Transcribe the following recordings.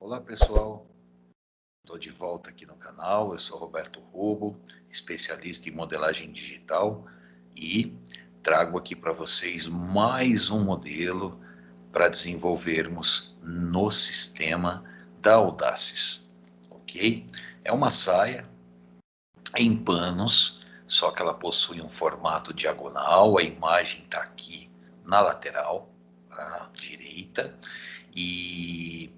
Olá pessoal, estou de volta aqui no canal. Eu sou Roberto Rubo, especialista em modelagem digital, e trago aqui para vocês mais um modelo para desenvolvermos no sistema da Audaces, ok? É uma saia em panos, só que ela possui um formato diagonal. A imagem está aqui na lateral, à direita, e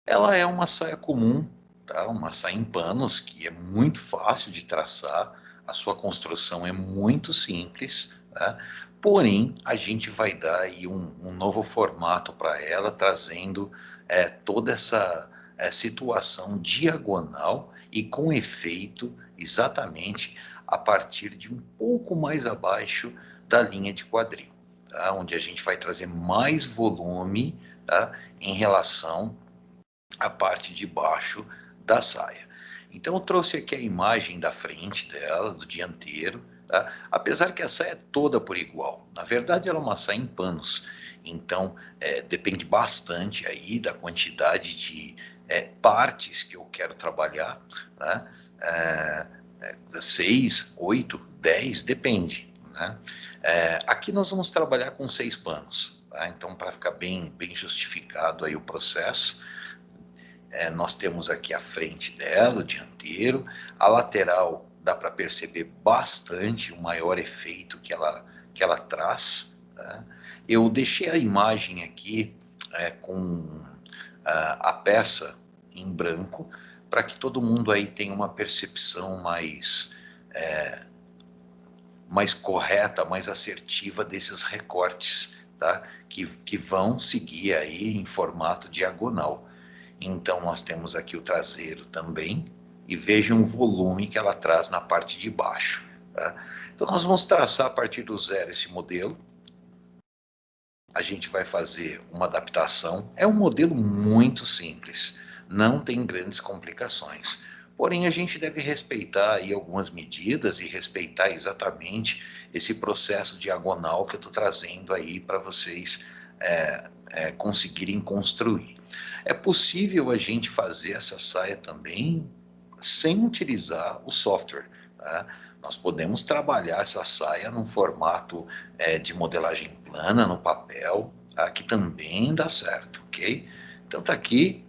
ela é uma saia comum, tá? Uma saia em panos que é muito fácil de traçar, a sua construção é muito simples, tá? Porém, a gente vai dar aí um novo formato para ela, trazendo toda essa situação diagonal e com efeito exatamente a partir de um pouco mais abaixo da linha de quadril, tá? Onde a gente vai trazer mais volume, tá? Em relação a parte de baixo da saia. Então eu trouxe aqui a imagem da frente dela, do dianteiro, tá? Apesar que a saia é toda por igual. Na verdade ela é uma saia em panos, então depende bastante aí da quantidade de partes que eu quero trabalhar, né? 6, 8, 10, depende, né? Aqui nós vamos trabalhar com 6 panos, tá? Então, para ficar bem justificado aí o processo, nós temos aqui a frente dela, o dianteiro, a lateral dá para perceber bastante o maior efeito que ela traz, tá? Eu deixei a imagem aqui com a peça em branco, para que todo mundo aí tenha uma percepção mais correta, mais assertiva desses recortes, tá? Que vão seguir aí em formato diagonal. Então nós temos aqui o traseiro também, e vejam o volume que ela traz na parte de baixo, tá? Então nós vamos traçar a partir do zero esse modelo. A gente vai fazer uma adaptação. É um modelo muito simples, não tem grandes complicações. Porém, a gente deve respeitar aí algumas medidas e respeitar exatamente esse processo diagonal que eu estou trazendo aí para vocês conseguirem construir. É possível a gente fazer essa saia também sem utilizar o software, tá? Nós podemos trabalhar essa saia num formato de modelagem plana, no papel, tá? Que também dá certo, ok? Então tá aqui,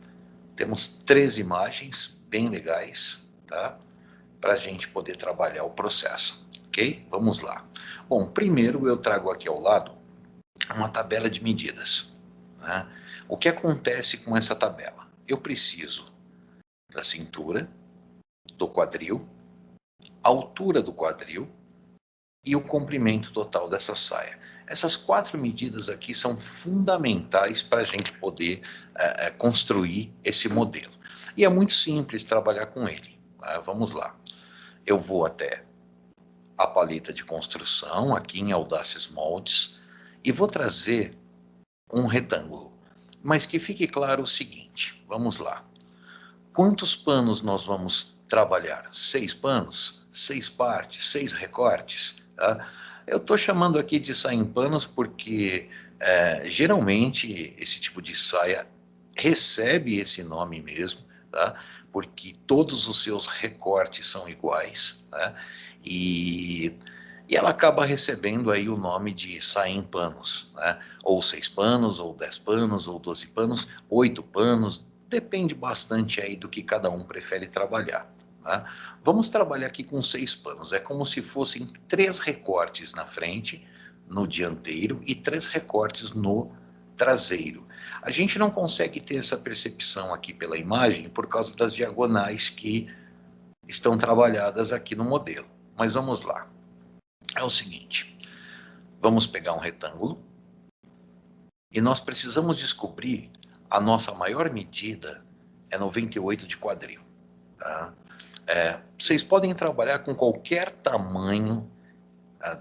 temos 3 imagens bem legais, tá? Para a gente poder trabalhar o processo, ok? Vamos lá. Bom, primeiro eu trago aqui ao lado uma tabela de medidas, né? O que acontece com essa tabela? Eu preciso da cintura, do quadril, a altura do quadril e o comprimento total dessa saia. Essas 4 medidas aqui são fundamentais para a gente poder construir esse modelo. E é muito simples trabalhar com ele. Vamos lá. Eu vou até a paleta de construção, aqui em Audaces Moldes, e vou trazer um retângulo. Mas que fique claro o seguinte, vamos lá. Quantos panos nós vamos trabalhar? 6 panos? 6 partes? 6 recortes? Tá? Eu estou chamando aqui de saia em panos porque geralmente esse tipo de saia recebe esse nome mesmo, tá? Porque todos os seus recortes são iguais, tá? E ela acaba recebendo aí o nome de saia em panos, né? Ou 6 panos, ou 10 panos, ou 12 panos, 8 panos, depende bastante aí do que cada um prefere trabalhar, né? Vamos trabalhar aqui com 6 panos, é como se fossem 3 recortes na frente, no dianteiro, e 3 recortes no traseiro. A gente não consegue ter essa percepção aqui pela imagem por causa das diagonais que estão trabalhadas aqui no modelo, mas vamos lá. É o seguinte, vamos pegar um retângulo e nós precisamos descobrir a nossa maior medida é 98 de quadril, tá? Vocês podem trabalhar com qualquer tamanho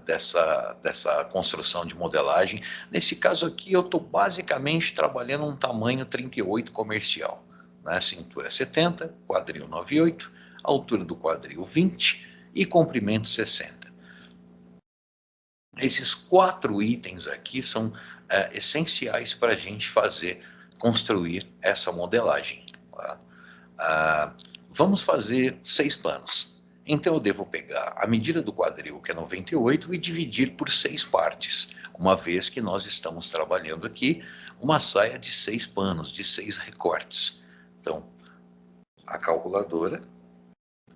dessa construção de modelagem. Nesse caso aqui eu estou basicamente trabalhando um tamanho 38 comercial, né? Cintura 70, quadril 98, altura do quadril 20 e comprimento 60. Esses 4 itens aqui são essenciais para a gente fazer construir essa modelagem. Tá? Vamos fazer 6 panos. Então eu devo pegar a medida do quadril, que é 98, e dividir por 6 partes, uma vez que nós estamos trabalhando aqui uma saia de 6 panos, de 6 recortes. Então, a calculadora,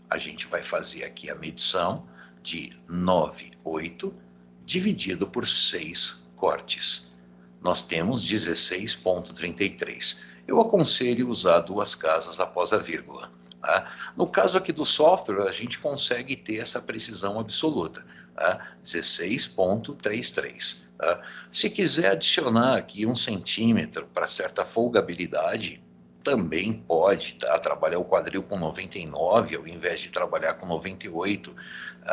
a gente vai fazer aqui a medição de 98 dividido por 6 cortes. Nós temos 16,33. Eu aconselho usar 2 casas após a vírgula. Tá? No caso aqui do software, a gente consegue ter essa precisão absoluta. Tá? 16,33. Tá? Se quiser adicionar aqui 1 centímetro para certa folgabilidade, também pode, tá? Trabalhar o quadril com 99 ao invés de trabalhar com 98,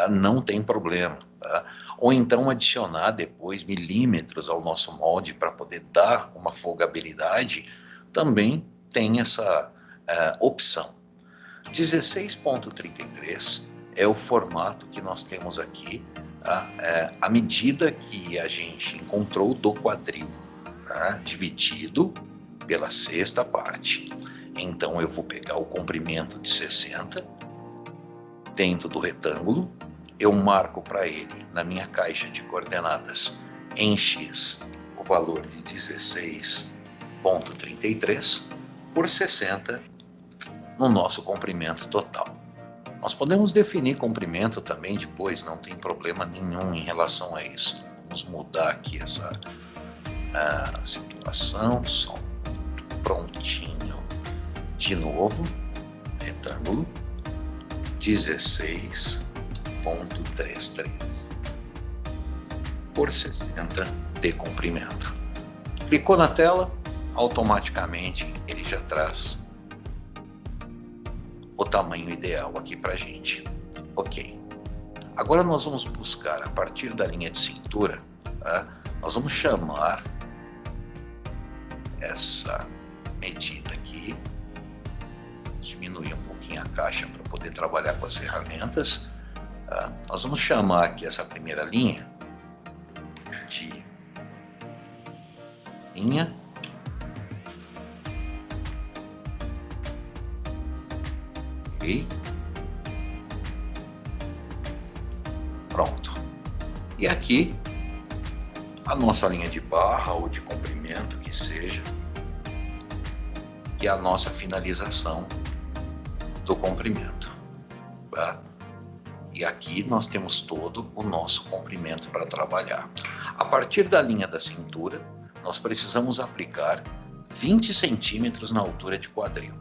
não tem problema. Tá? Ou então adicionar depois milímetros ao nosso molde para poder dar uma folgabilidade, também tem essa opção. 16,33 é o formato que nós temos aqui, tá? A medida que a gente encontrou do quadril, tá? Dividido pela 6ª parte. Então eu vou pegar o comprimento de 60 dentro do retângulo, eu marco para ele na minha caixa de coordenadas em X o valor de 16,33 por 60 no nosso comprimento total. Nós podemos definir comprimento também depois, não tem problema nenhum em relação a isso. Vamos mudar aqui essa situação, só prontinho de novo, retângulo 16,33 por 60 de comprimento. Clicou na tela, automaticamente ele já traz o tamanho ideal aqui para a gente. Ok. Agora nós vamos buscar a partir da linha de cintura, tá? Nós vamos chamar essa medida aqui, diminuir um pouquinho a caixa para poder trabalhar com as ferramentas. Tá? Nós vamos chamar aqui essa primeira linha de linha ok. Pronto. E aqui a nossa linha de barra ou de comprimento que seja, que é a nossa finalização do comprimento, tá? E aqui nós temos todo o nosso comprimento para trabalhar. A partir da linha da cintura, nós precisamos aplicar 20 centímetros na altura de quadril.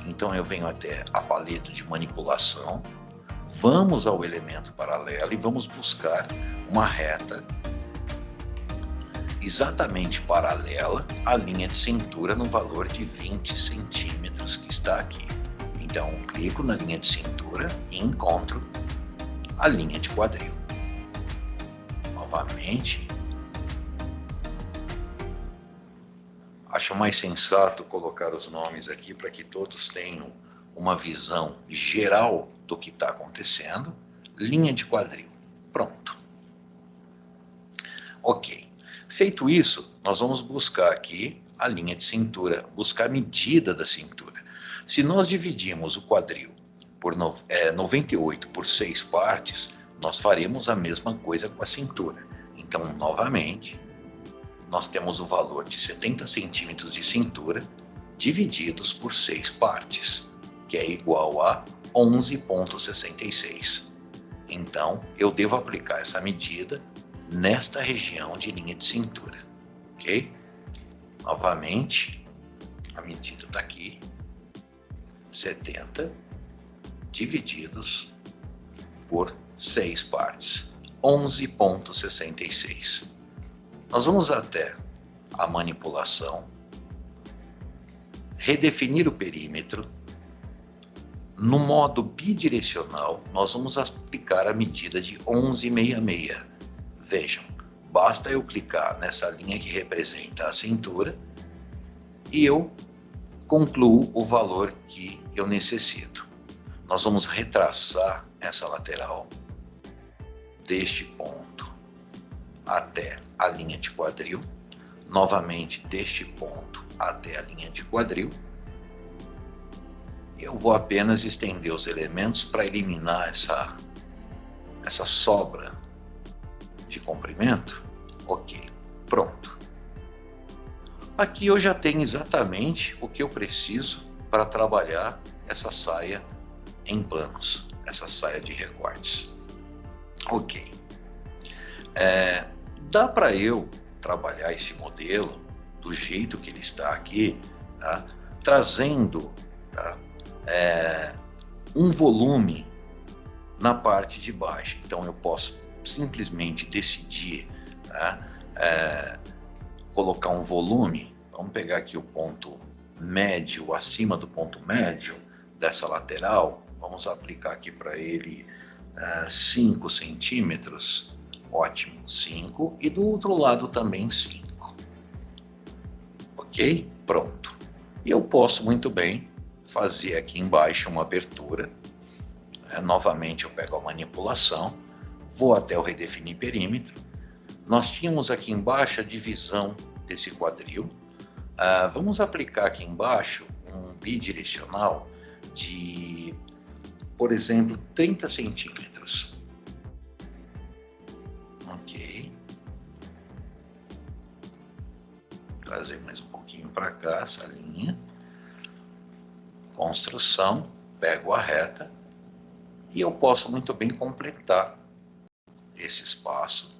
Então eu venho até a paleta de manipulação, vamos ao elemento paralelo e vamos buscar uma reta exatamente paralela à linha de cintura no valor de 20 centímetros que está aqui. Então, clico na linha de cintura e encontro a linha de quadril. Novamente, acho mais sensato colocar os nomes aqui para que todos tenham uma visão geral do que está acontecendo. Linha de quadril. Pronto. Ok. Feito isso, nós vamos buscar aqui a linha de cintura, buscar a medida da cintura. Se nós dividimos o quadril por 98 por 6 partes, nós faremos a mesma coisa com a cintura. Então, novamente, nós temos o valor de 70 centímetros de cintura divididos por 6 partes, que é igual a 11,66. Então, eu devo aplicar essa medida nesta região de linha de cintura, ok? Novamente, a medida está aqui, 70 divididos por 6 partes, 11,66. Nós vamos até a manipulação, redefinir o perímetro. No modo bidirecional, nós vamos aplicar a medida de 11,66. Vejam, basta eu clicar nessa linha que representa a cintura e eu concluo o valor que eu necessito. Nós vamos retraçar essa lateral deste ponto até a linha de quadril. novamente deste ponto até a linha de quadril. Eu vou apenas estender os elementos para eliminar essa sobra de comprimento. Ok, pronto. Aqui eu já tenho exatamente o que eu preciso para trabalhar essa saia em panos, essa saia de recortes. Ok. Dá para eu trabalhar esse modelo do jeito que ele está aqui, tá? Trazendo, tá? Um volume na parte de baixo. Então eu posso simplesmente decidir, tá? Colocar um volume. Vamos pegar aqui o ponto médio, acima do ponto médio dessa lateral. Vamos aplicar aqui para ele 5 centímetros. Ótimo, 5. E do outro lado também 5. Ok? Pronto. E eu posso muito bem fazer aqui embaixo uma abertura. Novamente eu pego a manipulação, vou até o redefinir perímetro. Nós tínhamos aqui embaixo a divisão desse quadril. Vamos aplicar aqui embaixo um bidirecional de, por exemplo, 30 centímetros. Ok. Trazer mais um pouquinho para cá essa linha. Construção, pego a reta e eu posso muito bem completar esse espaço.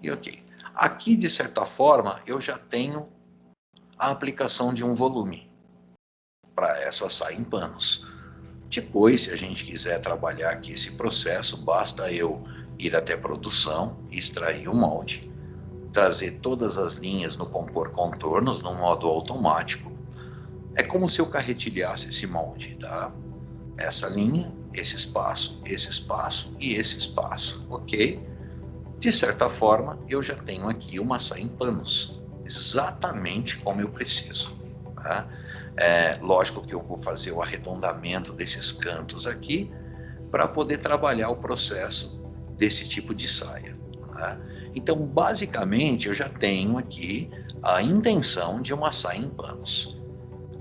E ok. Aqui, de certa forma, eu já tenho a aplicação de um volume para essa saia em panos. Depois, se a gente quiser trabalhar aqui esse processo, basta eu ir até a produção, extrair o molde, trazer todas as linhas no compor contornos no modo automático. É como se eu carretilhasse esse molde, tá? Essa linha, esse espaço e esse espaço, ok? De certa forma, eu já tenho aqui uma saia em panos, exatamente como eu preciso, tá? Lógico que eu vou fazer o arredondamento desses cantos aqui para poder trabalhar o processo desse tipo de saia, tá? Então, basicamente, eu já tenho aqui a intenção de uma saia em panos.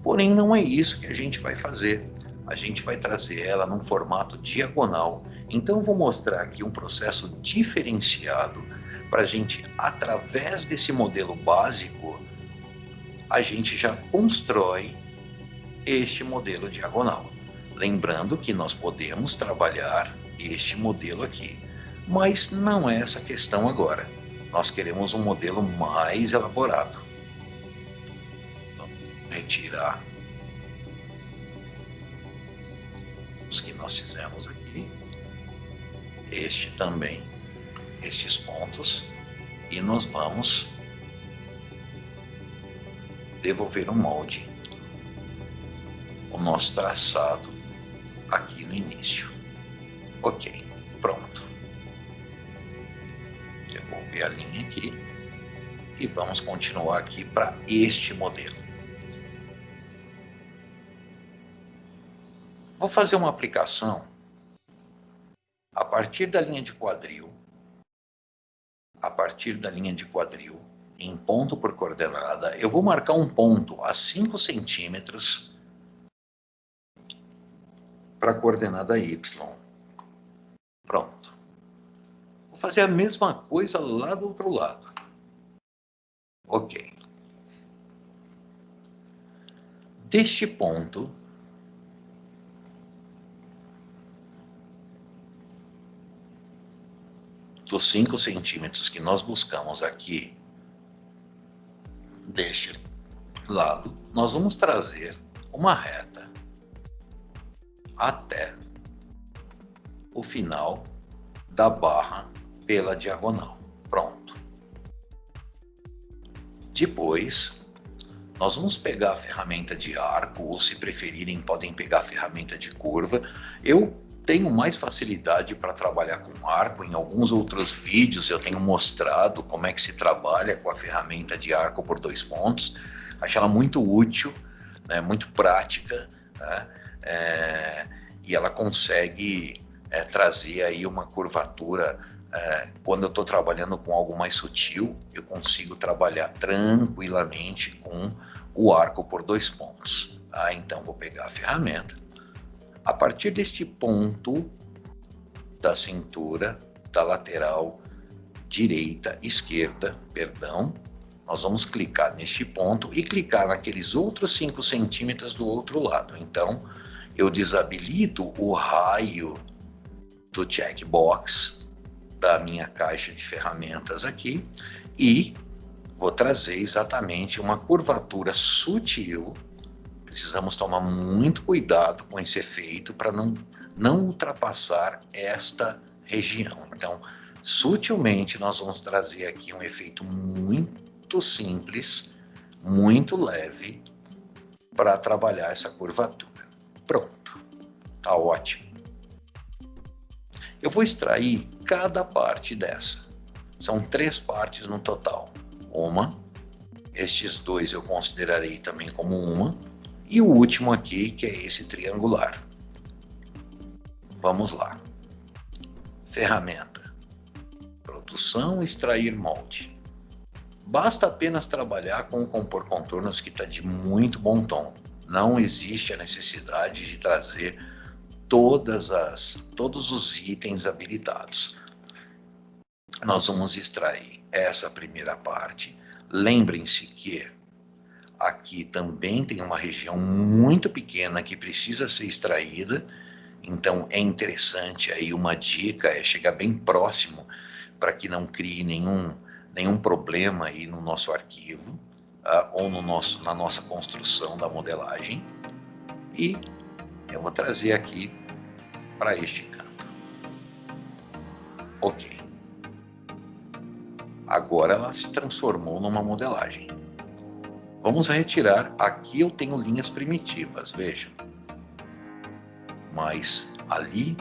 Porém, não é isso que a gente vai fazer. A gente vai trazer ela num formato diagonal. Então, eu vou mostrar aqui um processo diferenciado para a gente, através desse modelo básico, a gente já constrói este modelo diagonal. Lembrando que nós podemos trabalhar este modelo aqui, mas não é essa questão agora. Nós queremos um modelo mais elaborado. Vamos retirar os que nós fizemos aqui, este também, estes pontos, e nós vamos devolver o molde, o nosso traçado aqui no início. Ok, pronto. Devolver a linha aqui e vamos continuar aqui para este modelo. Vou fazer uma aplicação a partir da linha de quadril, em ponto por coordenada. Eu vou marcar um ponto a 5 centímetros para a coordenada Y. Pronto. Vou fazer a mesma coisa lá do outro lado. Ok. Deste ponto, dos 5 centímetros que nós buscamos aqui, deste lado, nós vamos trazer uma reta até o final da barra pela diagonal. Pronto. Depois, nós vamos pegar a ferramenta de arco, ou se preferirem, podem pegar a ferramenta de curva. Eu tenho mais facilidade para trabalhar com arco. Em alguns outros vídeos eu tenho mostrado como é que se trabalha com a ferramenta de arco por 2 pontos. Acho ela muito útil, né, muito prática, né, e ela consegue trazer aí uma curvatura Quando eu estou trabalhando com algo mais sutil, eu consigo trabalhar tranquilamente com o arco por 2 pontos. Tá? Então, vou pegar a ferramenta. A partir deste ponto da cintura, da lateral esquerda, nós vamos clicar neste ponto e clicar naqueles outros 5 centímetros do outro lado. Então, eu desabilito o raio do checkbox da minha caixa de ferramentas aqui e vou trazer exatamente uma curvatura sutil. Precisamos tomar muito cuidado com esse efeito para não ultrapassar esta região. Então, sutilmente nós vamos trazer aqui um efeito muito simples, muito leve, para trabalhar essa curvatura. Pronto, tá ótimo. Eu vou extrair cada parte dessa. São 3 partes no total. Estes 2 eu considerarei também como uma, e o último aqui, que é esse triangular. Vamos lá. Ferramenta. Produção, extrair molde. Basta apenas trabalhar com o compor contornos, que está de muito bom tom. Não existe a necessidade de trazer todos os itens habilitados. Nós vamos extrair essa primeira parte. Lembrem-se que aqui também tem uma região muito pequena que precisa ser extraída, então é interessante aí, uma dica é chegar bem próximo para que não crie nenhum problema aí no nosso arquivo, ou na nossa construção da modelagem. E eu vou trazer aqui para este canto. Ok. Agora ela se transformou numa modelagem. Vamos retirar. Aqui eu tenho linhas primitivas, vejam. Mas ali,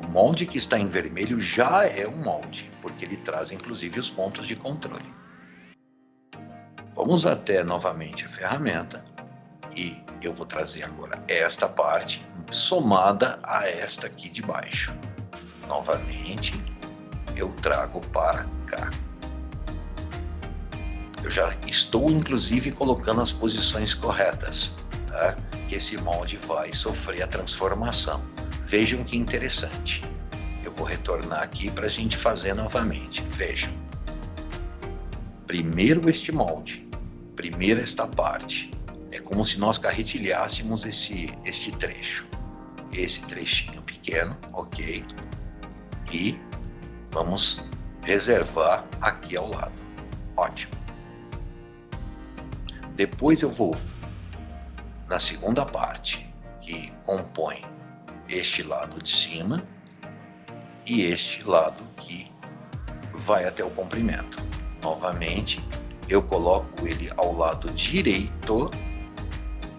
o molde que está em vermelho já é um molde, porque ele traz inclusive os pontos de controle. Vamos até novamente a ferramenta. E eu vou trazer agora esta parte somada a esta aqui de baixo. Novamente, eu trago para cá. Eu já estou, inclusive, colocando as posições corretas, tá? Que esse molde vai sofrer a transformação. Vejam que interessante. Eu vou retornar aqui para a gente fazer novamente. Vejam. Primeiro este molde. Primeiro esta parte. É como se nós carretilhássemos este trecho. Esse trechinho pequeno, ok? E vamos reservar aqui ao lado. Ótimo. Depois eu vou na segunda parte, que compõe este lado de cima e este lado que vai até o comprimento. Novamente, eu coloco ele ao lado direito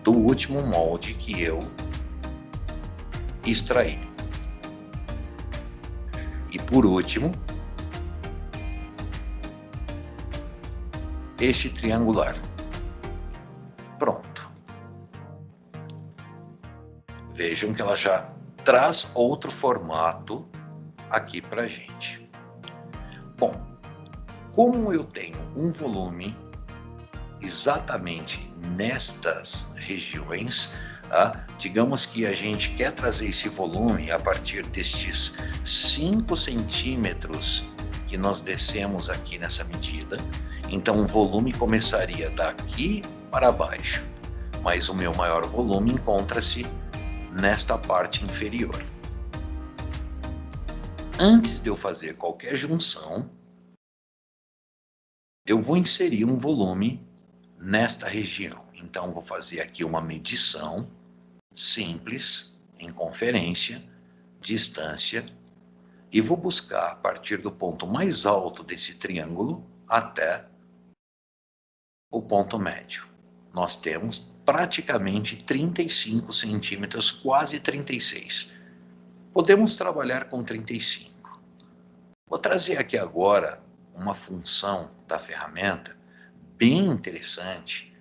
do último molde que eu extraí. E por último, este triangular. Pronto. Vejam que ela já traz outro formato aqui pra gente. Bom, como eu tenho um volume exatamente nestas regiões, digamos que a gente quer trazer esse volume a partir destes 5 centímetros que nós descemos aqui nessa medida. Então o volume começaria daqui para baixo, mas o meu maior volume encontra-se nesta parte inferior. Antes de eu fazer qualquer junção, eu vou inserir um volume nesta região. Então vou fazer aqui uma medição simples, em conferência, distância, e vou buscar a partir do ponto mais alto desse triângulo até o ponto médio. Nós temos praticamente 35 centímetros, quase 36. Podemos trabalhar com 35. Vou trazer aqui agora uma função da ferramenta bem interessante.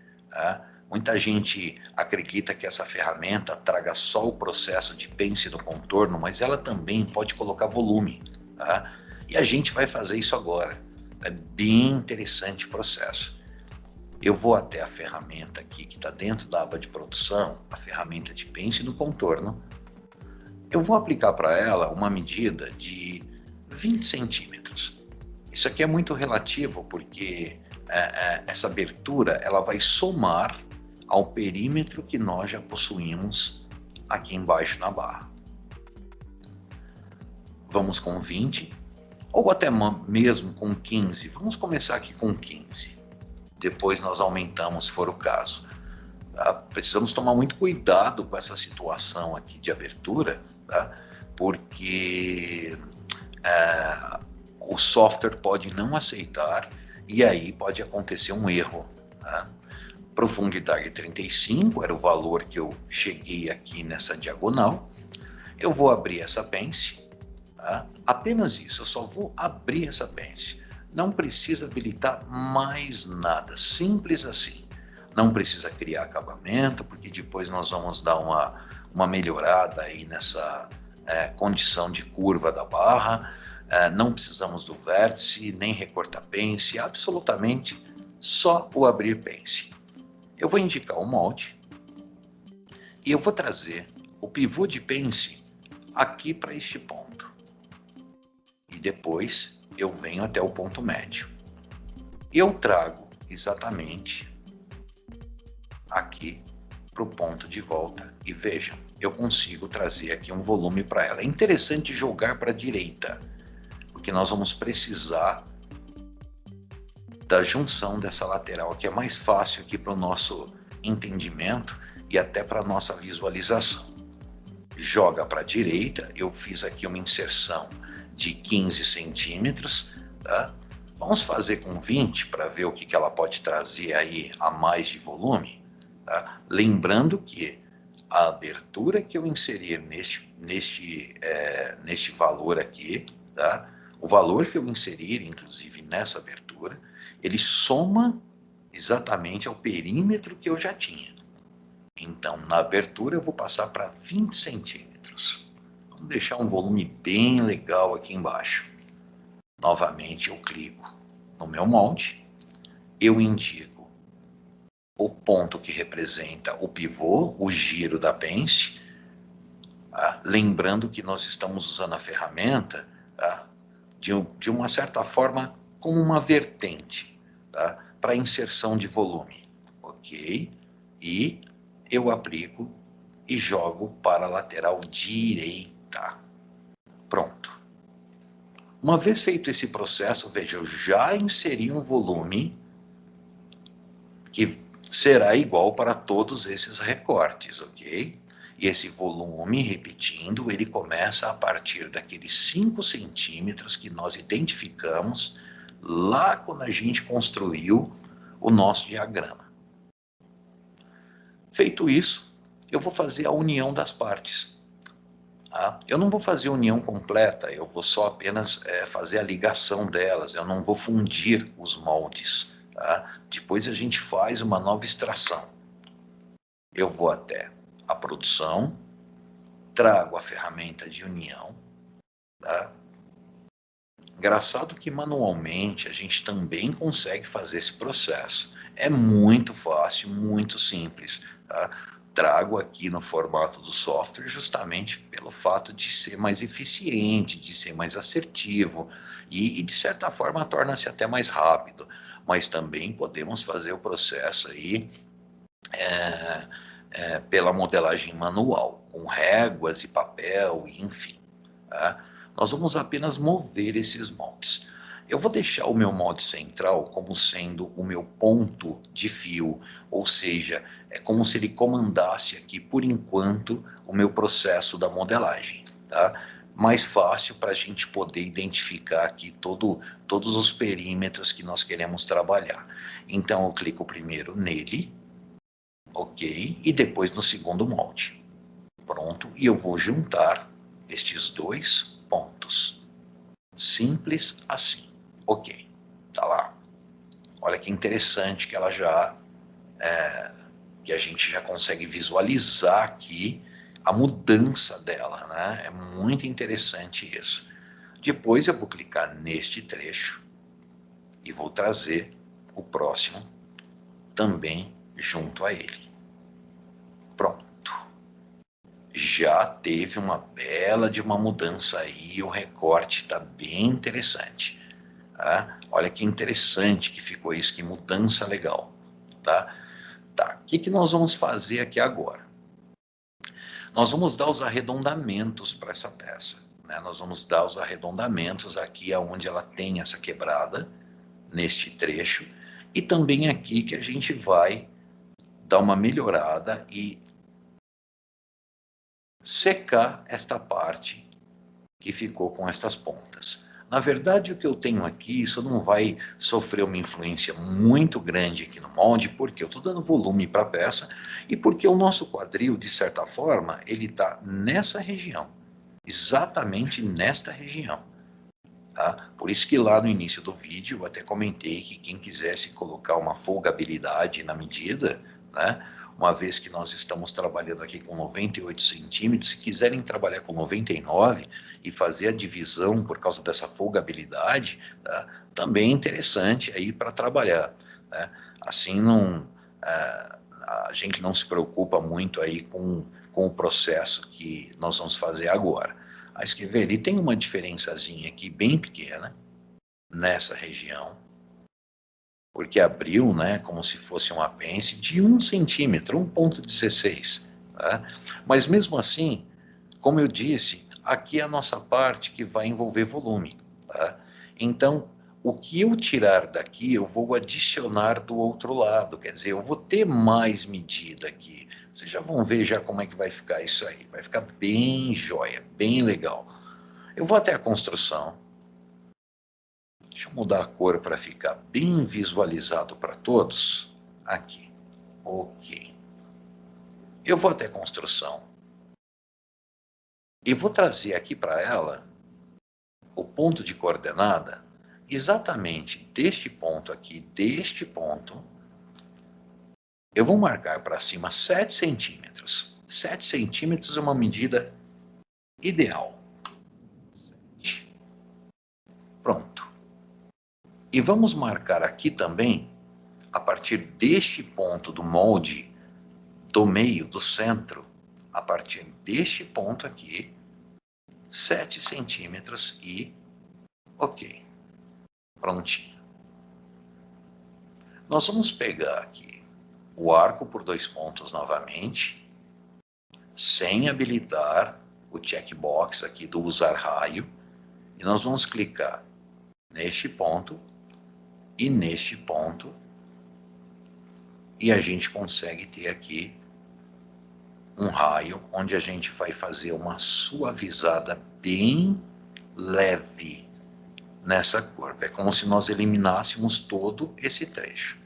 Muita gente acredita que essa ferramenta traga só o processo de pence no contorno, mas ela também pode colocar volume. E a gente vai fazer isso agora. É bem interessante o processo. Eu vou até a ferramenta aqui que está dentro da aba de produção, a ferramenta de pence no contorno. Eu vou aplicar para ela uma medida de 20 centímetros. Isso aqui é muito relativo porque essa abertura ela vai somar ao perímetro que nós já possuímos aqui embaixo na barra. Vamos com 20 ou até mesmo com 15. Vamos começar aqui com 15. Depois nós aumentamos se for o caso. Tá? Precisamos tomar muito cuidado com essa situação aqui de abertura, tá? Porque o software pode não aceitar e aí pode acontecer um erro. Tá? Profundidade 35 era o valor que eu cheguei aqui nessa diagonal. Eu vou abrir essa pence. Tá? Apenas isso, eu só vou abrir essa pence. Não precisa habilitar mais nada, simples assim. Não precisa criar acabamento, porque depois nós vamos dar uma melhorada aí nessa condição de curva da barra. Não precisamos do vértice, nem recortar pence, absolutamente só o abrir pence. Eu vou indicar o molde e eu vou trazer o pivô de pence aqui para este ponto. E depois eu venho até o ponto médio. Eu trago exatamente aqui para o ponto de volta e vejam, eu consigo trazer aqui um volume para ela. É interessante jogar para a direita, porque nós vamos precisar da junção dessa lateral, que é mais fácil aqui para o nosso entendimento e até para a nossa visualização. Joga para a direita, eu fiz aqui uma inserção de 15 centímetros, tá? Vamos fazer com 20 para ver o que ela pode trazer aí a mais de volume, tá? Lembrando que a abertura que eu inserir neste valor aqui, tá? O valor que eu inserir, inclusive nessa abertura, ele soma exatamente ao perímetro que eu já tinha. Então, na abertura eu vou passar para 20 centímetros. Vamos deixar um volume bem legal aqui embaixo. Novamente eu clico no meu molde, eu indico o ponto que representa o pivô, o giro da pence. Lembrando que nós estamos usando a ferramenta de uma certa forma como uma vertente, tá? Para inserção de volume. Ok? E eu aplico e jogo para a lateral direita. Pronto. Uma vez feito esse processo, veja, eu já inseri um volume que será igual para todos esses recortes, ok? E esse volume, repetindo, ele começa a partir daqueles 5 centímetros que nós identificamos lá quando a gente construiu o nosso diagrama. Feito isso, eu vou fazer a união das partes. Eu não vou fazer a união completa, eu vou só apenas fazer a ligação delas, eu não vou fundir os moldes. Tá? Depois a gente faz uma nova extração. Eu vou até a produção, trago a ferramenta de união. Tá? Engraçado que manualmente a gente também consegue fazer esse processo. É muito fácil, muito simples. Tá? Trago aqui no formato do software justamente pelo fato de ser mais eficiente, de ser mais assertivo e de certa forma torna-se até mais rápido. Mas também podemos fazer o processo aí pela modelagem manual, com réguas e papel, enfim. Tá? Nós vamos apenas mover esses moldes. Eu vou deixar o meu molde central como sendo o meu ponto de fio, ou seja, é como se ele comandasse aqui, por enquanto, o meu processo da modelagem. Tá? Mais fácil para a gente poder identificar aqui todos os perímetros que nós queremos trabalhar. Então, eu clico primeiro nele, ok? E depois no segundo molde. Pronto, e eu vou juntar estes dois pontos. Simples assim. Ok, tá lá. Olha que interessante que ela já que a gente já consegue visualizar aqui a mudança dela, né? É muito interessante isso. Depois eu vou clicar neste trecho e vou trazer o próximo também junto a ele. Pronto. Já teve uma bela de uma mudança aí, o recorte está bem interessante. Tá? Olha que interessante que ficou isso, que mudança legal. Tá? Tá. O que nós vamos fazer aqui agora? Nós vamos dar os arredondamentos para essa peça. Né? Nós vamos dar os arredondamentos aqui onde ela tem essa quebrada, neste trecho, e também aqui que a gente vai dar uma melhorada e secar esta parte que ficou com estas pontas. Na verdade, o que eu tenho aqui, isso não vai sofrer uma influência muito grande aqui no molde, porque eu estou dando volume para a peça e porque o nosso quadril, de certa forma, ele está nessa região, exatamente nesta região. Tá? Por isso que lá no início do vídeo eu até comentei que quem quisesse colocar uma folgabilidade na medida, né, uma vez que nós estamos trabalhando aqui com 98 centímetros, se quiserem trabalhar com 99 e fazer a divisão por causa dessa folgabilidade, tá, também é interessante aí para trabalhar. Né? Assim não, a gente não se preocupa muito aí com o processo que nós vamos fazer agora. Mas que ver, ele tem uma diferençazinha aqui bem pequena nessa região, porque abriu, né, como se fosse um apêndice de 1 centímetro, 1,16. Tá? Mas mesmo assim, como eu disse, aqui é a nossa parte que vai envolver volume. Tá? Então, o que eu tirar daqui, eu vou adicionar do outro lado. Quer dizer, eu vou ter mais medida aqui. Vocês já vão ver já como é que vai ficar isso aí. Vai ficar bem jóia, bem legal. Eu vou até a construção. Deixa eu mudar a cor para ficar bem visualizado para todos. Aqui. Ok. Eu vou até a construção. E vou trazer aqui para ela o ponto de coordenada exatamente deste ponto aqui, deste ponto. Eu vou marcar para cima 7 centímetros. 7 centímetros é uma medida ideal. Pronto. E vamos marcar aqui também, a partir deste ponto do molde, do meio, do centro, a partir deste ponto aqui, 7 centímetros e ok. Prontinho. Nós vamos pegar aqui o arco por 2 pontos novamente, sem habilitar o checkbox aqui do usar raio, e nós vamos clicar neste ponto e neste ponto, e a gente consegue ter aqui um raio onde a gente vai fazer uma suavizada bem leve nessa curva. É como se nós eliminássemos todo esse trecho.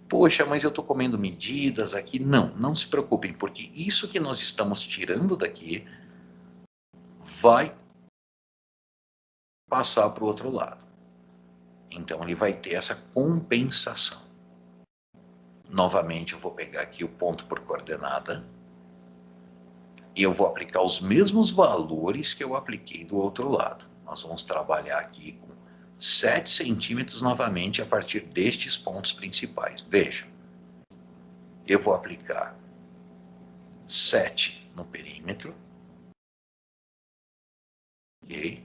Poxa, mas eu estou comendo medidas aqui. Não, não se preocupem, porque isso que nós estamos tirando daqui vai passar para o outro lado. Então ele vai ter essa compensação. Novamente eu vou pegar aqui o ponto por coordenada e eu vou aplicar os mesmos valores que eu apliquei do outro lado. Nós vamos trabalhar aqui com 7 centímetros novamente a partir destes pontos principais. Veja, eu vou aplicar 7 no perímetro, ok?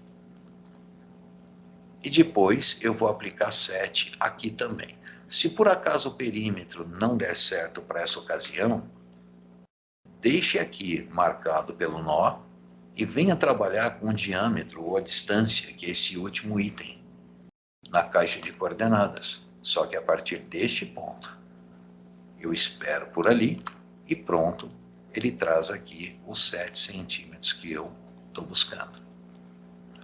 E depois eu vou aplicar 7 aqui também. Se por acaso o perímetro não der certo para essa ocasião, deixe aqui marcado pelo nó e venha trabalhar com o diâmetro ou a distância, que é esse último item, na caixa de coordenadas. Só que a partir deste ponto, eu espero por ali e pronto, ele traz aqui os 7 centímetros que eu estou buscando.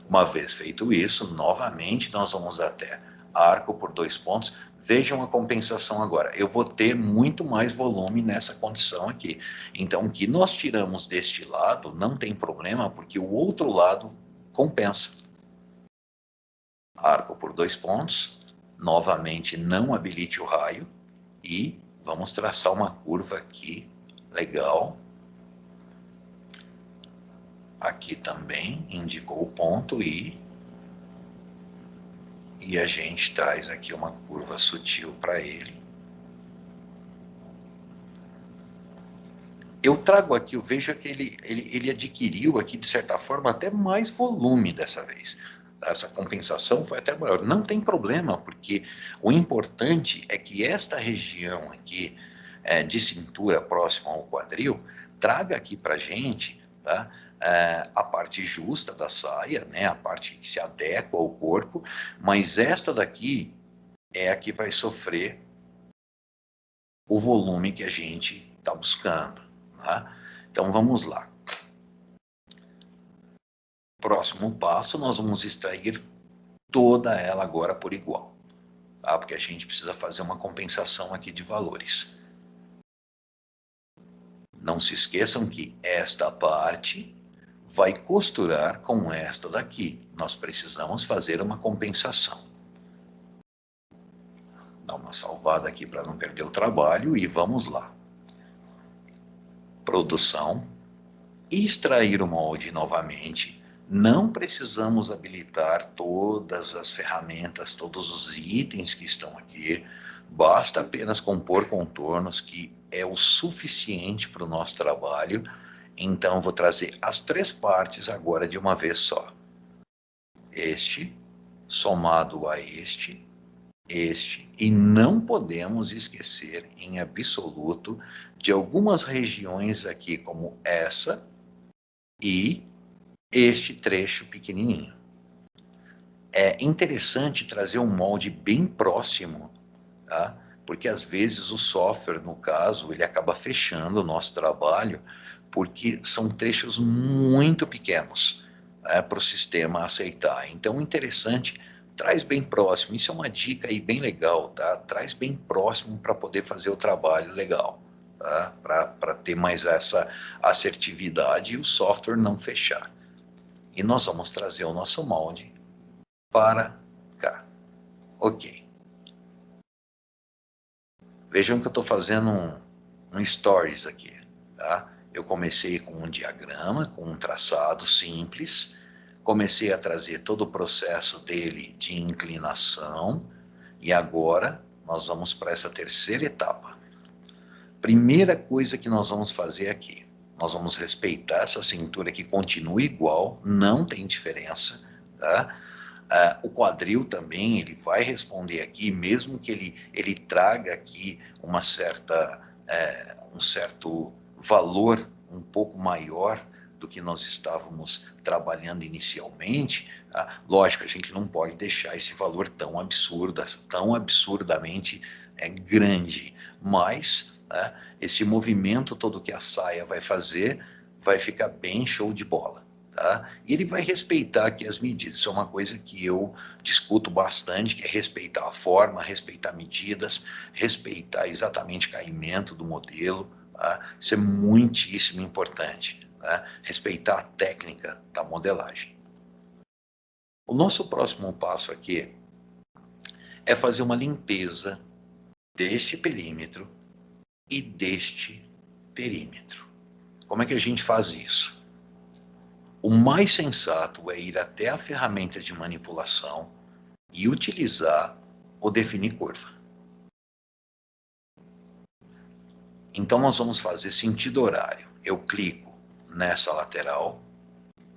Uma vez feito isso, novamente nós vamos até arco por 2 pontos. Vejam a compensação agora. Eu vou ter muito mais volume nessa condição aqui. Então, o que nós tiramos deste lado não tem problema, porque o outro lado compensa. Arco por 2 pontos. Novamente, não habilite o raio. E vamos traçar uma curva aqui, legal. Aqui também indicou o ponto e a gente traz aqui uma curva sutil para ele. Eu trago aqui, eu vejo que ele adquiriu aqui, de certa forma, até mais volume dessa vez. Essa compensação foi até maior. Não tem problema, porque o importante é que esta região aqui de cintura próxima ao quadril traga aqui para a gente, tá, a parte justa da saia, né, a parte que se adequa ao corpo, mas esta daqui é a que vai sofrer o volume que a gente está buscando. Tá? Então vamos lá. Próximo passo, nós vamos extrair toda ela agora por igual, tá? Porque a gente precisa fazer uma compensação aqui de valores. Não se esqueçam que esta parte vai costurar com esta daqui. Nós precisamos fazer uma compensação. Dá uma salvada aqui para não perder o trabalho e vamos lá. Produção. Extrair o molde novamente. Não precisamos habilitar todas as ferramentas, todos os itens que estão aqui. Basta apenas compor contornos, que é o suficiente para o nosso trabalho. Então, vou trazer as três partes agora de uma vez só. Este, somado a este, e não podemos esquecer em absoluto de algumas regiões aqui, como essa, e este trecho pequenininho. É interessante trazer um molde bem próximo, tá? Porque às vezes o software, no caso, ele acaba fechando o nosso trabalho, porque são trechos muito pequenos, né, para o sistema aceitar. Então, interessante, traz bem próximo. Isso é uma dica aí bem legal, tá? Traz bem próximo para poder fazer o trabalho legal. Tá? Para ter mais essa assertividade e o software não fechar. E nós vamos trazer o nosso molde para cá. Ok. Vejam que eu estou fazendo um stories aqui. Tá? Eu comecei com um diagrama, com um traçado simples. Comecei a trazer todo o processo dele de inclinação. E agora nós vamos para essa terceira etapa. Primeira coisa que nós vamos fazer aqui. Nós vamos respeitar essa cintura que continua igual, não tem diferença, tá? O quadril também, ele vai responder aqui, mesmo que ele traga aqui uma certa, um certo valor um pouco maior do que nós estávamos trabalhando inicialmente, tá? Lógico, a gente não pode deixar esse valor tão absurdo, tão absurdamente grande, mas esse movimento todo que a saia vai fazer vai ficar bem show de bola. Tá? E ele vai respeitar aqui as medidas. Isso é uma coisa que eu discuto bastante, que é respeitar a forma, respeitar medidas, respeitar exatamente o caimento do modelo. Tá? Isso é muitíssimo importante. Tá? Respeitar a técnica da modelagem. O nosso próximo passo aqui é fazer uma limpeza deste perímetro e deste perímetro. Como é que a gente faz isso? O mais sensato é ir até a ferramenta de manipulação e utilizar o definir curva. Então nós vamos fazer sentido horário. Eu clico nessa lateral,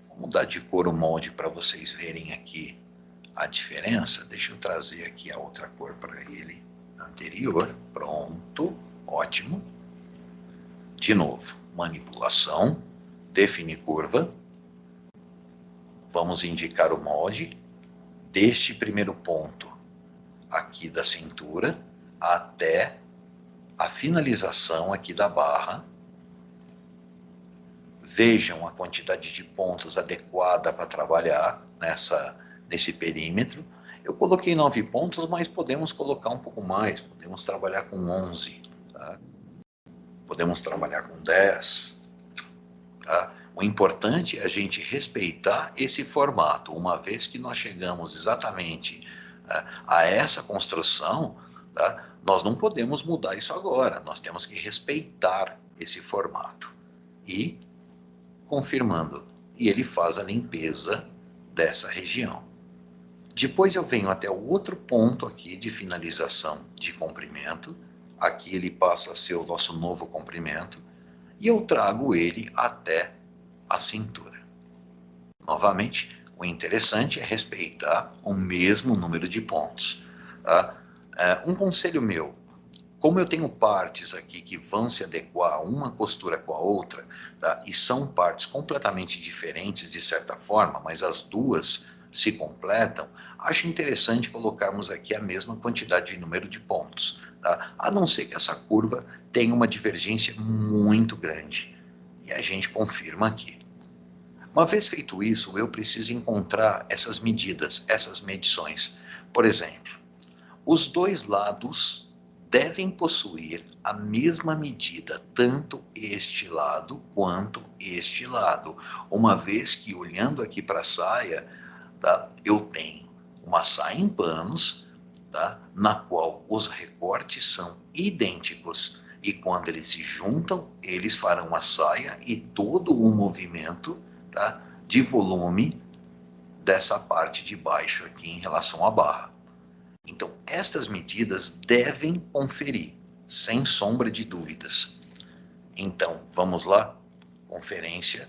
vou mudar de cor o molde para vocês verem aqui a diferença. Deixa eu trazer aqui a outra cor para ele anterior. Pronto, ótimo. De novo, manipulação, definir curva. Vamos indicar o molde deste primeiro ponto aqui da cintura até a finalização aqui da barra. Vejam a quantidade de pontos adequada para trabalhar nesse perímetro. Eu coloquei 9 pontos, mas podemos colocar um pouco mais, podemos trabalhar com 11, tá? Podemos trabalhar com 10, tá? O importante é a gente respeitar esse formato. Uma vez que nós chegamos exatamente a essa construção, tá? Nós não podemos mudar isso agora. Nós temos que respeitar esse formato. E, confirmando e ele faz a limpeza dessa região. Depois eu venho até o outro ponto aqui de finalização de comprimento. Aqui ele passa a ser o nosso novo comprimento. E eu trago ele até a cintura. Novamente, o interessante é respeitar o mesmo número de pontos. Tá? Um conselho meu, como eu tenho partes aqui que vão se adequar uma costura com a outra, tá? E são partes completamente diferentes de certa forma, mas as duas se completam, acho interessante colocarmos aqui a mesma quantidade de número de pontos, tá? A não ser que essa curva tenha uma divergência muito grande. E a gente confirma aqui. Uma vez feito isso, eu preciso encontrar essas medidas, essas medições. Por exemplo, os dois lados devem possuir a mesma medida, tanto este lado quanto este lado. Uma vez que, olhando aqui para a saia, tá, eu tenho uma saia em panos, tá, na qual os recortes são idênticos. E quando eles se juntam, eles farão a saia e todo o movimento, tá, de volume dessa parte de baixo aqui em relação à barra. Então, estas medidas devem conferir, sem sombra de dúvidas. Então, vamos lá? Conferência.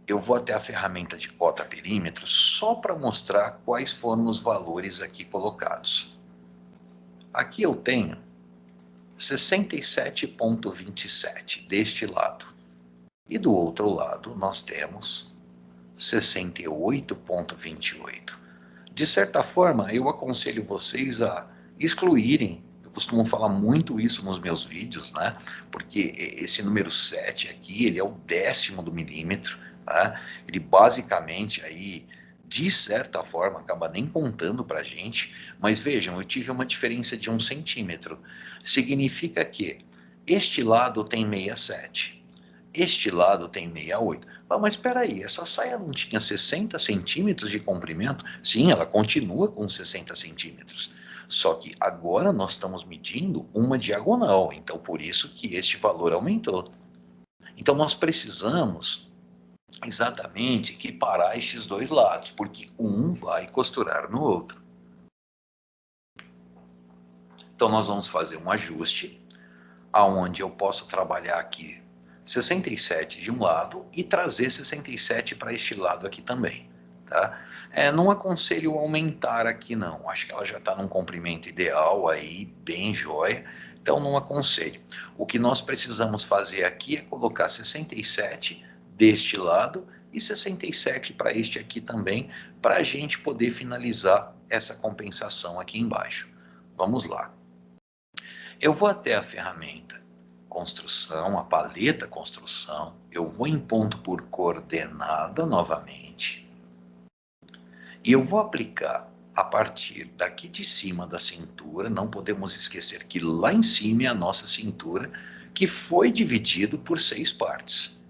Eu vou até a ferramenta de cota perímetro só para mostrar quais foram os valores aqui colocados. Aqui eu tenho 67,27 deste lado. E do outro lado nós temos 68,28. De certa forma, eu aconselho vocês a excluírem, eu costumo falar muito isso nos meus vídeos, né? Porque esse número 7 aqui, ele é o 10º do milímetro, tá? Ele basicamente aí, de certa forma, acaba nem contando pra gente, mas vejam, eu tive uma diferença de 1 centímetro. Significa que este lado tem 67, este lado tem 68. Mas espera aí, essa saia não tinha 60 centímetros de comprimento? Sim, ela continua com 60 centímetros. Só que agora nós estamos medindo uma diagonal, então por isso que este valor aumentou. Então nós precisamos exatamente equiparar estes dois lados, porque um vai costurar no outro. Então nós vamos fazer um ajuste, aonde eu posso trabalhar aqui 67 de um lado e trazer 67 para este lado aqui também, tá? Não aconselho aumentar aqui não, acho que ela já está num comprimento ideal aí, bem jóia, então não aconselho. O que nós precisamos fazer aqui é colocar 67 deste lado e 67 para este aqui também, para a gente poder finalizar essa compensação aqui embaixo. Vamos lá. Eu vou até a ferramenta construção, a paleta construção, eu vou em ponto por coordenada novamente, e eu vou aplicar a partir daqui de cima da cintura. Não podemos esquecer que lá em cima é a nossa cintura, que foi dividido por 6 partes,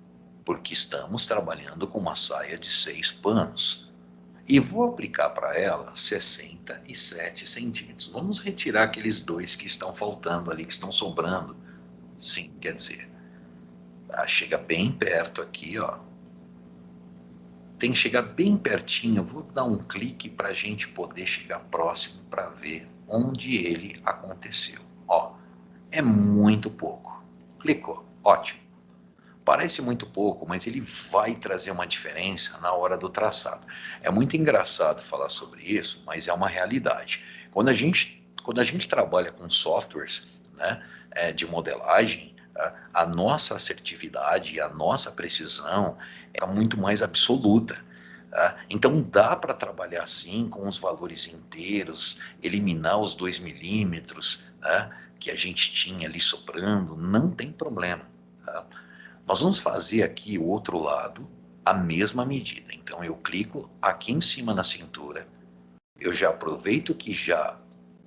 porque estamos trabalhando com uma saia de 6 panos. E vou aplicar para ela 67 centímetros. Vamos retirar aqueles 2 que estão faltando ali, que estão sobrando. Sim, quer dizer, chega bem perto aqui, ó. Tem que chegar bem pertinho. Eu vou dar um clique para a gente poder chegar próximo para ver onde ele aconteceu. Ó, é muito pouco. Clicou, ótimo. Parece muito pouco, mas ele vai trazer uma diferença na hora do traçado. É muito engraçado falar sobre isso, mas é uma realidade. Quando a gente trabalha com softwares, né, de modelagem, a nossa assertividade, a nossa precisão é muito mais absoluta. Então dá para trabalhar assim, com os valores inteiros, eliminar os 2 milímetros, que a gente tinha ali sobrando, não tem problema. Nós vamos fazer aqui o outro lado, a mesma medida. Então eu clico aqui em cima na cintura, eu já aproveito que já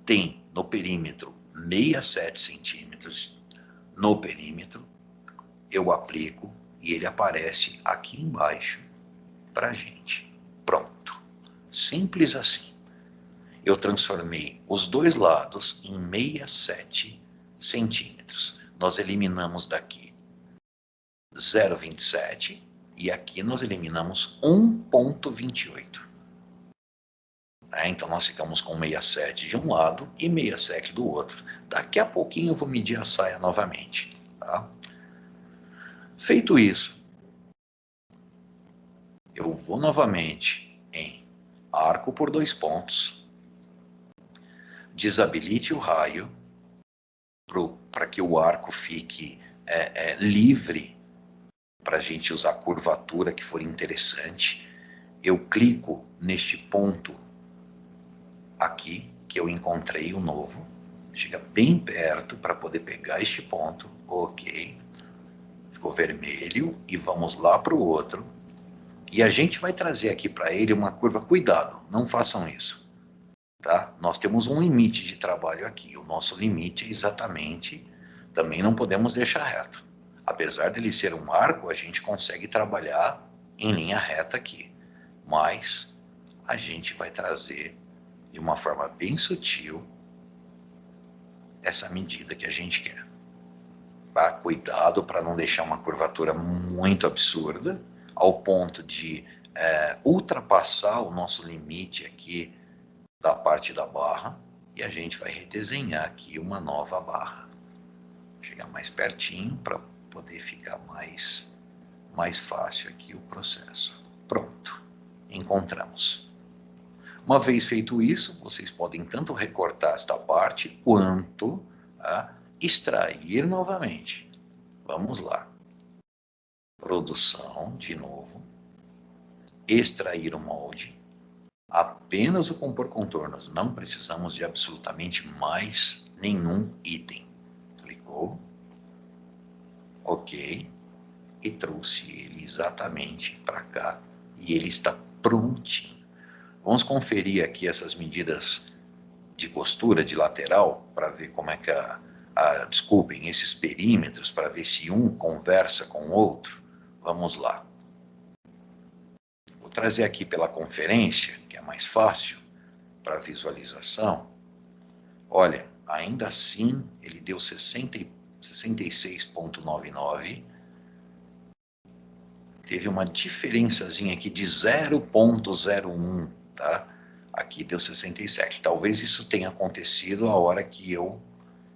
tem no perímetro 67 centímetros, no perímetro, eu aplico e ele aparece aqui embaixo para a gente. Pronto. Simples assim. Eu transformei os dois lados em 67 centímetros. Nós eliminamos daqui 0,27 E aqui nós eliminamos 1,28. Então nós ficamos com 67 de um lado e 67 do outro. Daqui a pouquinho eu vou medir a saia novamente. Tá? Feito isso, eu vou novamente em arco por 2 pontos, desabilite o raio para que o arco fique livre para a gente usar a curvatura que for interessante. Eu clico neste ponto aqui, que eu encontrei o novo, chega bem perto para poder pegar este ponto, ok, ficou vermelho, e vamos lá para o outro, e a gente vai trazer aqui para ele uma curva, cuidado, não façam isso, tá? Nós temos um limite de trabalho aqui, o nosso limite é exatamente, também não podemos deixar reto, apesar dele ser um arco, a gente consegue trabalhar em linha reta aqui, mas a gente vai trazer de uma forma bem sutil essa medida que a gente quer. Tá? Cuidado para não deixar uma curvatura muito absurda, ao ponto de ultrapassar o nosso limite aqui da parte da barra, e a gente vai redesenhar aqui uma nova barra. Chegar mais pertinho para poder ficar mais fácil aqui o processo. Pronto, encontramos. Uma vez feito isso, vocês podem tanto recortar esta parte, quanto extrair novamente. Vamos lá. Produção, de novo. Extrair o molde. Apenas o compor contornos. Não precisamos de absolutamente mais nenhum item. Clicou. Ok. E trouxe ele exatamente para cá. E ele está prontinho. Vamos conferir aqui essas medidas de costura de lateral, para ver como é que desculpem, esses perímetros, para ver se um conversa com o outro. Vamos lá. Vou trazer aqui pela conferência, que é mais fácil, para visualização. Olha, ainda assim, ele deu 66,99. Teve uma diferençazinha aqui de 0,01, tá? Aqui deu 67. Talvez isso tenha acontecido a hora que eu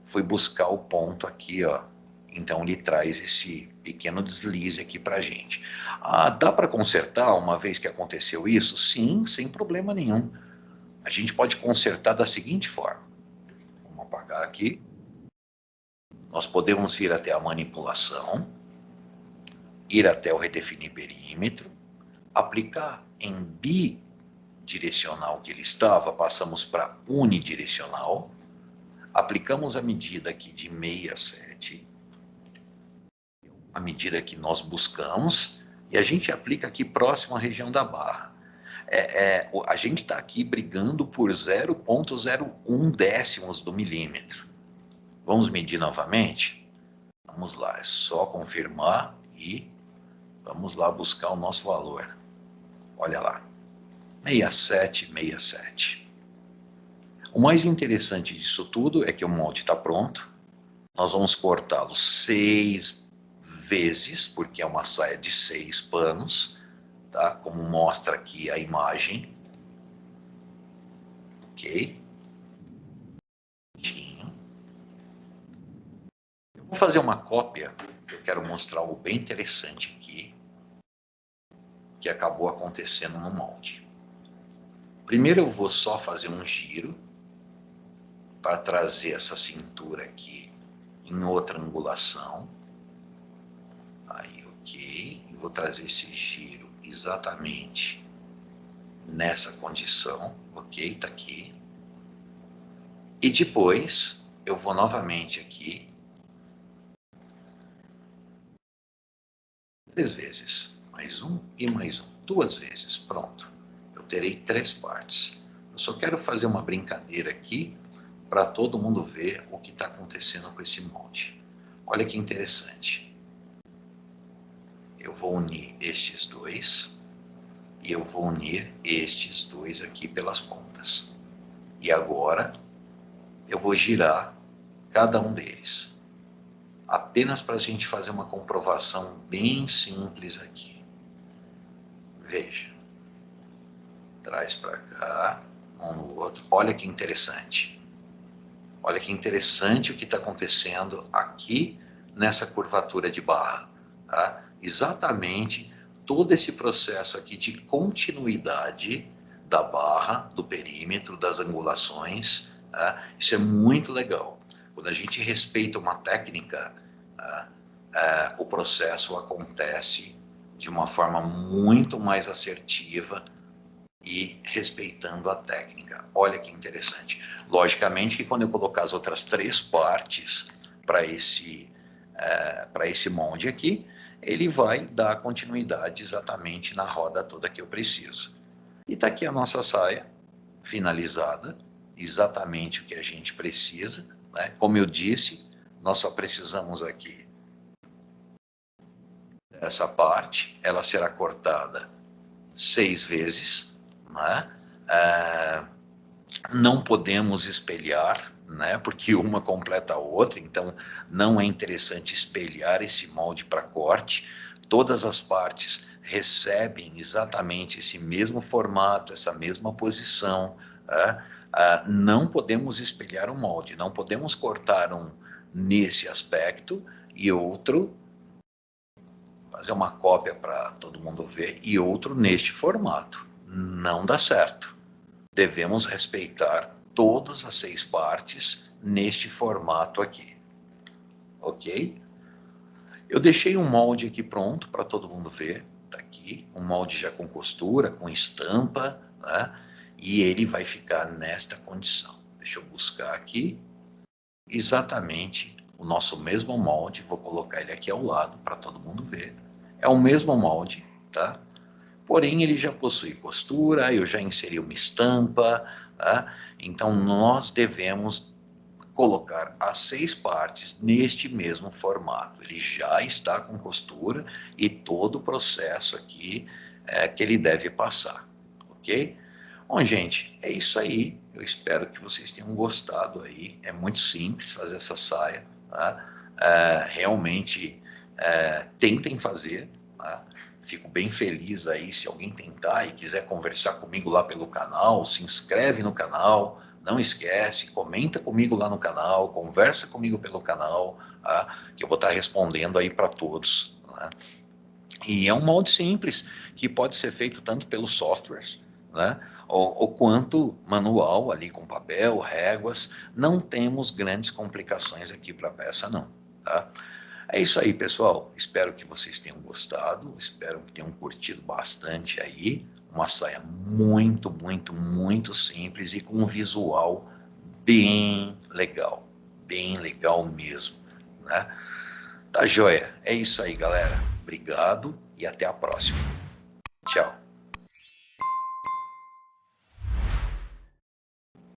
fui buscar o ponto aqui, ó. Então ele traz esse pequeno deslize aqui pra gente. Dá para consertar uma vez que aconteceu isso? Sim, sem problema nenhum. A gente pode consertar da seguinte forma. Vamos apagar aqui. Nós podemos vir até a manipulação, ir até o redefinir perímetro, aplicar em bidirecional que ele estava, passamos para unidirecional, aplicamos a medida aqui de 67, a medida que nós buscamos, e a gente aplica aqui próximo à região da barra. A gente está aqui brigando por 0,01 décimos do milímetro. Vamos medir novamente? Vamos lá, é só confirmar e vamos lá buscar o nosso valor. Olha lá, 67,67. O mais interessante disso tudo é que o molde está pronto. Nós vamos cortá-lo 6 vezes, porque é uma saia de 6 panos, tá? Como mostra aqui a imagem. Ok? Eu vou fazer uma cópia, eu quero mostrar algo bem interessante aqui, que acabou acontecendo no molde. Primeiro eu vou só fazer um giro, para trazer essa cintura aqui em outra angulação. Aí, ok. Eu vou trazer esse giro exatamente nessa condição. Ok, tá aqui. E depois eu vou novamente aqui 3 vezes. Mais um e mais um. 2 vezes. Pronto. Eu terei 3 partes. Eu só quero fazer uma brincadeira aqui para todo mundo ver o que está acontecendo com esse molde. Olha que interessante. Eu vou unir estes dois e eu vou unir estes dois aqui pelas pontas. E agora eu vou girar cada um deles. Apenas para a gente fazer uma comprovação bem simples aqui. Veja. Traz para cá, um no outro. Olha que interessante. Olha que interessante o que está acontecendo aqui nessa curvatura de barra. Tá? Exatamente todo esse processo aqui de continuidade da barra, do perímetro, das angulações. Tá? Isso é muito legal. Quando a gente respeita uma técnica, o processo acontece de uma forma muito mais assertiva e respeitando a técnica. Olha que interessante. Logicamente que quando eu colocar as outras 3 partes para esse molde aqui, ele vai dar continuidade exatamente na roda toda que eu preciso. E está aqui a nossa saia finalizada, exatamente o que a gente precisa, né? Como eu disse, nós só precisamos aqui dessa parte, ela será cortada 6 vezes, né? Não podemos espelhar, né? Porque uma completa a outra, então não é interessante espelhar esse molde para corte. Todas as partes recebem exatamente esse mesmo formato, essa mesma posição. Né? Não podemos espelhar o molde, não podemos cortar um nesse aspecto e outro, fazer uma cópia para todo mundo ver, e outro neste formato. Não dá certo. Devemos respeitar todas as 6 partes neste formato aqui. Ok? Eu deixei um molde aqui pronto para todo mundo ver. Tá aqui, um molde já com costura, com estampa, né? E ele vai ficar nesta condição. Deixa eu buscar aqui. Exatamente o nosso mesmo molde. Vou colocar ele aqui ao lado para todo mundo ver. É o mesmo molde, tá? Porém, ele já possui costura, eu já inseri uma estampa, tá? Então nós devemos colocar as 6 partes neste mesmo formato. Ele já está com costura e todo o processo aqui que ele deve passar, ok? Bom, gente, é isso aí. Eu espero que vocês tenham gostado aí. É muito simples fazer essa saia, tá? Realmente tentem fazer, tá? Fico bem feliz aí se alguém tentar e quiser conversar comigo lá pelo canal, se inscreve no canal, não esquece, comenta comigo lá no canal, conversa comigo pelo canal, tá? Que eu vou estar respondendo aí para todos, né? E é um molde simples, que pode ser feito tanto pelos softwares, né? Ou quanto manual ali com papel, réguas. Não temos grandes complicações aqui para a peça não, tá? É isso aí, pessoal. Espero que vocês tenham gostado. Espero que tenham curtido bastante aí. Uma saia muito, muito, muito simples e com um visual bem legal. Bem legal mesmo, né? Tá joia. É isso aí, galera. Obrigado e até a próxima. Tchau.